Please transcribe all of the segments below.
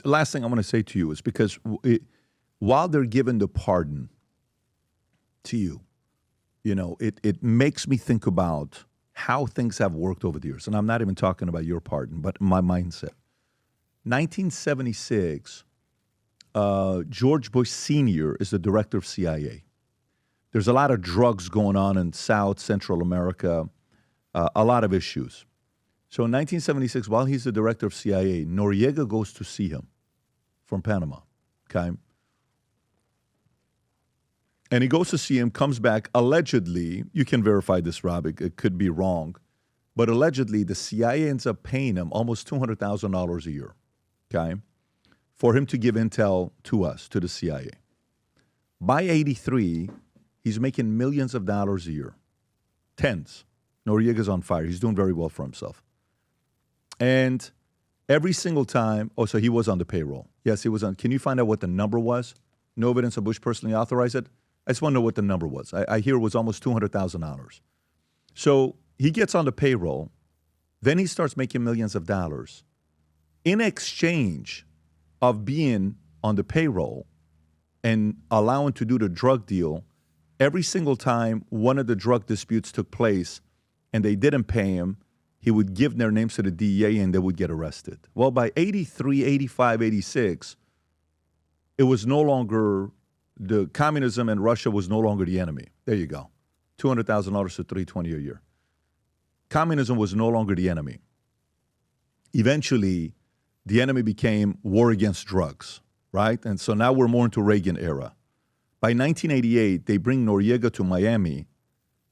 the last thing I want to say to you is because while they're giving the pardon to you, it makes me think about how things have worked over the years. And I'm not even talking about your pardon, but my mindset. 1976, George Bush Sr. is the director of CIA. There's a lot of drugs going on in South Central America, a lot of issues. So in 1976, while he's the director of CIA, Noriega goes to see him from Panama, okay? And he goes to see him, comes back, allegedly, you can verify this, Rob, it could be wrong, but allegedly the CIA ends up paying him almost $200,000 a year, okay, for him to give intel to us, to the CIA. By 83, he's making millions of dollars a year, tens. Noriega's on fire. He's doing very well for himself. And every single time, so he was on the payroll. Yes, he was on. Can you find out what the number was? No evidence of Bush personally authorized it. I just want to know what the number was. I hear it was almost $200,000. So he gets on the payroll. Then he starts making millions of dollars. In exchange of being on the payroll and allowing to do the drug deal, every single time one of the drug disputes took place and they didn't pay him, he would give their names to the DEA and they would get arrested. Well, by 83, 85, 86, it was no longer, the communism and Russia was no longer the enemy. There you go. $200,000 to $320 a year. Communism was no longer the enemy. Eventually, the enemy became war against drugs, right? And so now we're more into Reagan era. By 1988, they bring Noriega to Miami,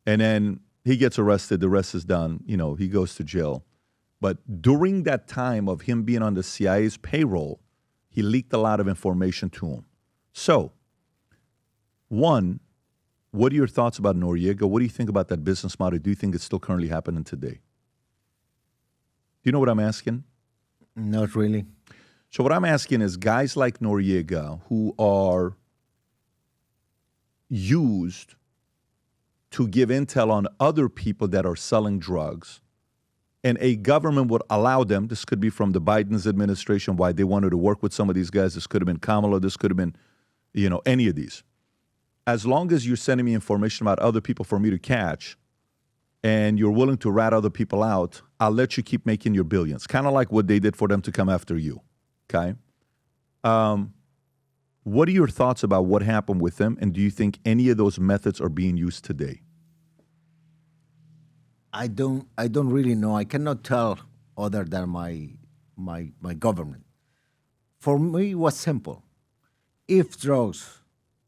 and then he gets arrested. The rest is done. He goes to jail. But during that time of him being on the CIA's payroll, he leaked a lot of information to him. So, one, what are your thoughts about Noriega? What do you think about that business model? Do you think it's still currently happening today? Do you know what I'm asking? Not really. So what I'm asking is guys like Noriega who are used to give intel on other people that are selling drugs, and a government would allow them, this could be from the Biden's administration, why they wanted to work with some of these guys, this could have been Kamala, this could have been, any of these. As long as you're sending me information about other people for me to catch, and you're willing to rat other people out, I'll let you keep making your billions. Kind of like what they did for them to come after you, okay? What are your thoughts about what happened with them, and do you think any of those methods are being used today? I don't really know. I cannot tell other than my government. For me, it was simple. If drugs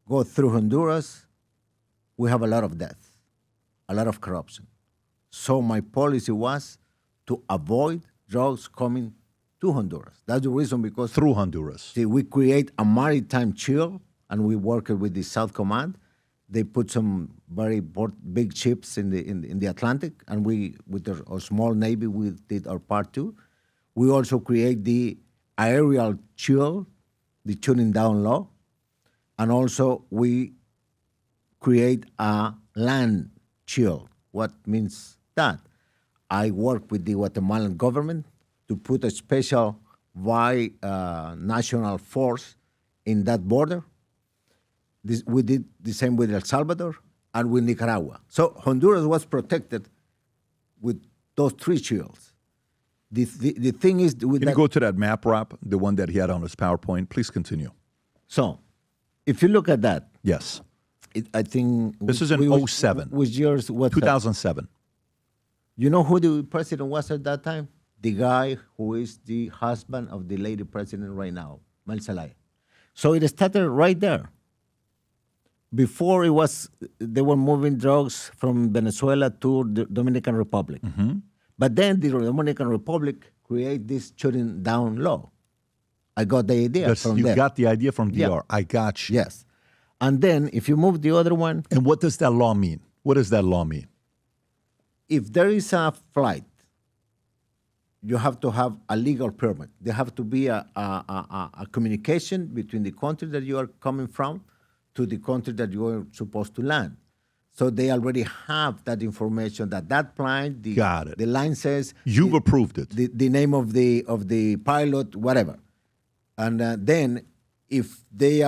go through Honduras, we have a lot of death, a lot of corruption. So my policy was to avoid drugs coming to Honduras. That's the reason, because through Honduras. See, we create a maritime shield, and we work with the South Command. They put some very big ships in the Atlantic, and we, with our small navy, we did our part too. We also create the aerial shield, the tuning down law, and also we create a land shield. What means that? I work with the Guatemalan government to put a special national force in that border. We did the same with El Salvador and with Nicaragua. So Honduras was protected with those three shields. The thing is... Can you go to that map, Rob, the one that he had on his PowerPoint? Please continue. So, if you look at that... Yes. I think... This is in 07. Which years? 2007. You know who the president was at that time? The guy who is the husband of the lady president right now, Mel Zelaya. So it started right there. Before they were moving drugs from Venezuela to the Dominican Republic. Mm-hmm. But then the Dominican Republic created this shutting down law. I got the idea from there. You got the idea from DR. Yeah. I got you. Yes. And then if you move the other one... And what does that law mean? What does that law mean? If there is a flight, you have to have a legal permit. There have to be a communication between the country that you are coming from to the country that you are supposed to land. So they already have that information that plane, Got it. The line says... You've approved it. The name of the pilot, whatever. And then if they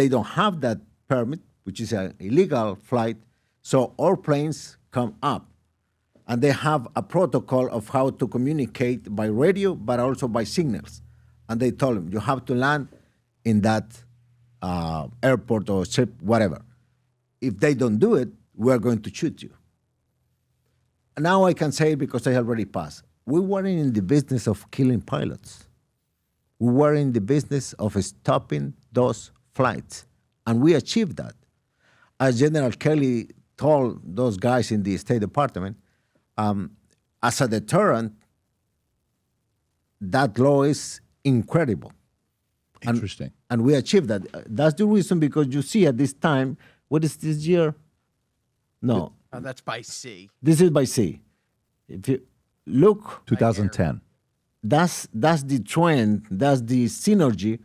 don't have that permit, which is an illegal flight, so our planes come up, and they have a protocol of how to communicate by radio, but also by signals. And they told them, you have to land in that airport or ship, whatever. If they don't do it, we're going to shoot you. Now I can say it because I already passed. We weren't in the business of killing pilots. We were in the business of stopping those flights, and we achieved that. As General Kelly told those guys in the State Department, as a deterrent, that law is incredible. Interesting. And we achieved that. That's the reason, because you see at this time, what is this year? No. That's by sea. This is by sea. If you look, 2010. that's the trend, that's the synergy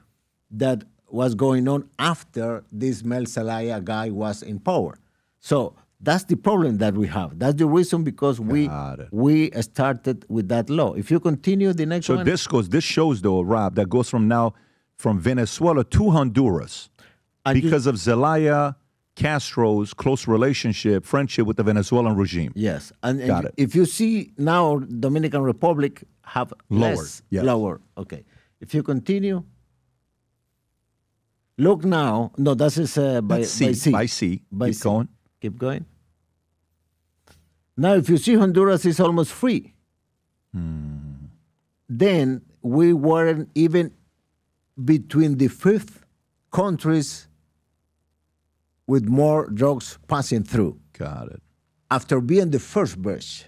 that was going on after this Mel Zelaya guy was in power. So that's the problem that we have. That's the reason, because we started with that law. If you continue the next one. So this shows though, Rob, that goes from Venezuela to Honduras because of Zelaya Castro's close relationship, friendship with the Venezuelan regime. Yes. And if you see now, Dominican Republic have lower. Okay. If you continue, look now. No, that is by sea. By sea. Keep going. Keep going. Now, if you see, Honduras is almost free. Then we weren't even between the fifth countries with more drugs passing through. Got it. After being the first batch.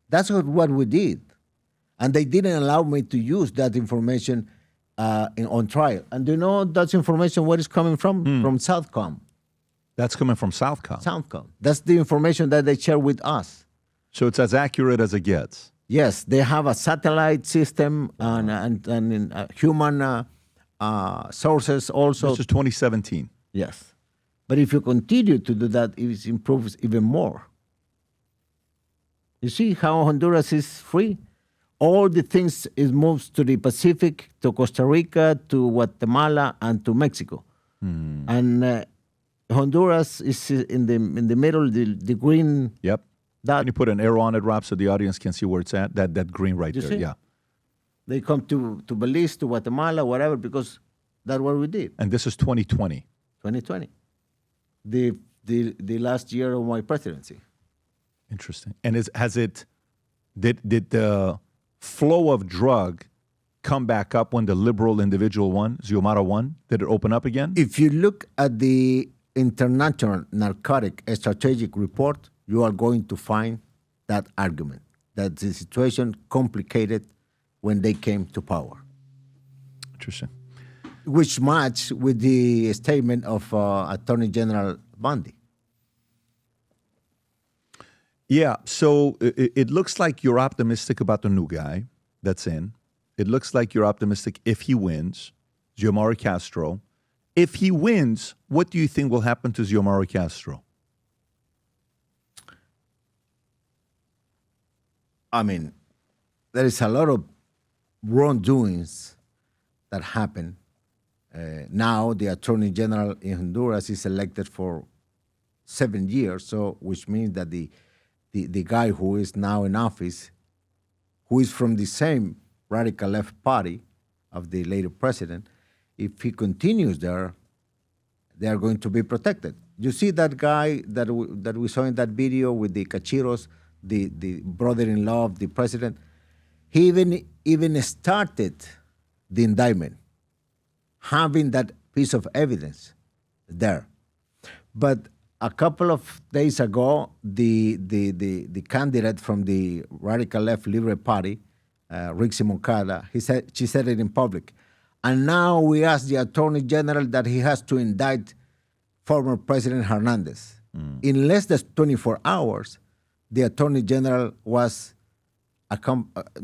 That's what we did. And they didn't allow me to use that information on trial. And do you know that information, where it's coming from? From Southcom. That's coming from Southcom. Southcom. That's the information that they share with us. So it's as accurate as it gets. Yes, they have a satellite system and human sources also. This is 2017. Yes. But if you continue to do that, it improves even more. You see how Honduras is free? All the things is moves to the Pacific, to Costa Rica, to Guatemala, and to Mexico. And Honduras is in the middle, the green. Yep. Can you put an arrow on it, Rob, so the audience can see where it's at? That green right there. See? Yeah. They come to Belize, to Guatemala, whatever, because that's what we did. And this is 2020. 2020. The last year of my presidency. Interesting. And did the flow of drug come back up when the liberal individual won, Xiomara won? Did it open up again? If you look at the International Narcotic Strategic Report, you are going to find that argument, that the situation complicated when they came to power. Interesting. Which match with the statement of Attorney General Bundy. Yeah, so it looks like you're optimistic about the new guy that's in. It looks like you're optimistic if he wins, Xiomara Castro. If he wins, what do you think will happen to Xiomara Castro? I mean, there is a lot of wrongdoings that happen. Now the Attorney General in Honduras is elected for 7 years, so which means that the guy who is now in office, who is from the same radical left party of the later president, if he continues there, they are going to be protected. You see that guy that we saw in that video with the cachiros, the brother-in-law of the president, he even started the indictment, having that piece of evidence there. But a couple of days ago, the candidate from the radical left Libre Party, Rixi Moncada, she said it in public. And now we ask the Attorney General that he has to indict former President Hernandez. In less than 24 hours, the Attorney General was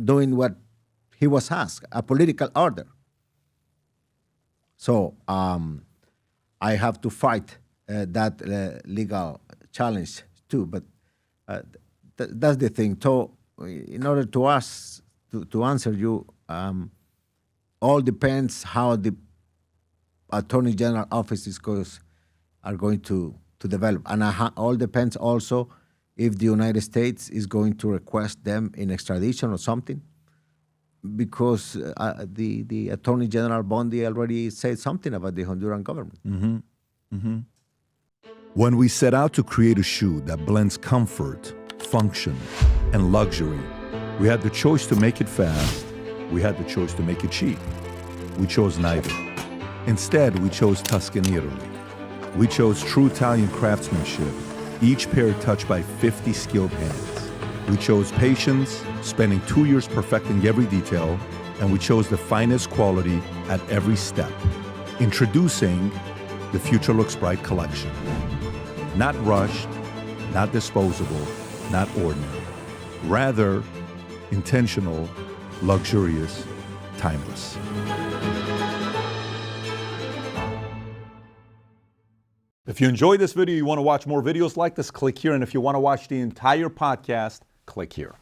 doing what he was asked, a political order. So I have to fight that legal challenge too. But that's the thing. So in order to answer you, All depends how the Attorney General offices are going to develop. And all depends also if the United States is going to request them in extradition or something, because the Attorney General Bondi already said something about the Honduran government. When we set out to create a shoe that blends comfort, function, and luxury, we had the choice to make it fast. We had the choice to make it cheap. We chose neither. Instead, we chose Tuscany, Italy. We chose true Italian craftsmanship, each pair touched by 50 skilled hands. We chose patience, spending 2 years perfecting every detail, and we chose the finest quality at every step. Introducing the Future Looks Bright collection. Not rushed, not disposable, not ordinary. Rather, intentional, luxurious, timeless. If you enjoyed this video, you want to watch more videos like this, click here. And if you want to watch the entire podcast, click here.